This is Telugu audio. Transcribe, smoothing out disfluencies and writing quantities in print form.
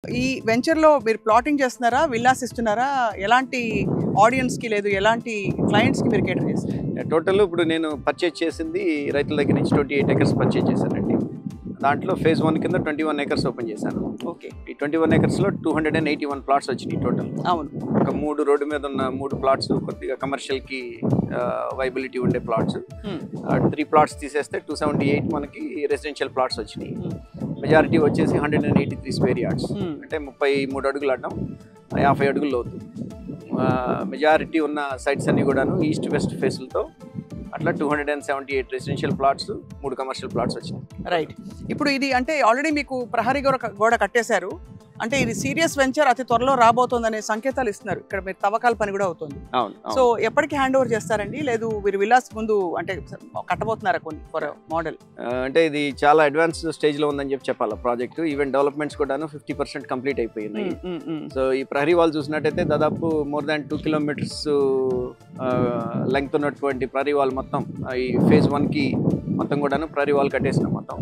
ఈ వెంచర్‌లో మీరు ప్లాటింగ్ చేస్తున్నారా? విల్లాస్ ఇస్తున్నారా? ఎలాంటి ఆడియన్స్‌కి లేదు ఎలాంటి క్లయింట్స్‌కి మీరు కేటర్ చేస్తారు? టోటల్ ఇప్పుడు నేను పర్చేజ్ చేసింది రైతుల దగ్గర నుంచి 28 ఎకర్స్ పర్చేజ్ చేశానండి. దాంట్లో ఫేజ్ 1 కింద 21 ఎకర్స్ ఓపెన్ చేశాను. ఓకే. ఈ 21 ఎకర్స్లో 281 ప్లాట్స్ వచ్చినాయి టోటల్. అవును. ఒక 3 రోడ్డు మీద ఉన్న 3 ప్లాట్స్ కొద్దిగా కమర్షియల్కి వైబిలిటీ ఉండే ప్లాట్స్. 3 ప్లాట్స్ తీసేస్తే 278 మనకి రెసిడెన్షియల్ ప్లాట్స్ వచ్చినాయి. మెజారిటీ వచ్చేసి 183 స్క్వేర్ యార్డ్స్, అంటే 33 అడుగులు అడ్డం, 50 అడుగులు లోతు. మెజారిటీ ఉన్న సైట్స్ అన్నీ కూడాను ఈస్ట్ వెస్ట్ ఫేస్లతో అట్లా 278 రెసిడెన్షియల్ ప్లాట్స్, 3 కమర్షియల్ ప్లాట్స్ వచ్చినాయి. రైట్. ఇప్పుడు ఇది అంటే ఆల్రెడీ మీకు ప్రహరీ గోడ కట్టేశారు. అంటే ఇది సీరియస్ వెంచర్ అతి త్వరలో రాబోతోందనే సంకేతాలు ఇస్తున్నారు. ఇక్కడ మీరు తవ్వకాల పని కూడా అవుతుంది. అవును. సో ఎప్పటికి హ్యాండ్ ఓవర్ చేస్తారండి? లేదు మీరు విల్లాస్ ముందు అంటే కట్టబోతున్నారా కొన్ని ఫర్ మోడల్? అంటే ఇది చాలా అడ్వాన్స్ స్టేజ్లో ఉందని చెప్పాలి ప్రాజెక్ట్. ఈవెన్ డెవలప్మెంట్స్ కూడాను 50% కంప్లీట్ అయిపోయినాయి. సో ఈ ప్రహరీ వాల్ చూసినట్టయితే దాదాపు మోర్ దాన్ 2 కిలోమీటర్స్ లెంగ్త్ ఉన్నటువంటి ప్రహరీ వాల్ మొత్తం ఈ ఫేజ్ 1కి మొత్తం కూడాను ప్రహరీ వాల్ కట్టేసినాం మొత్తం.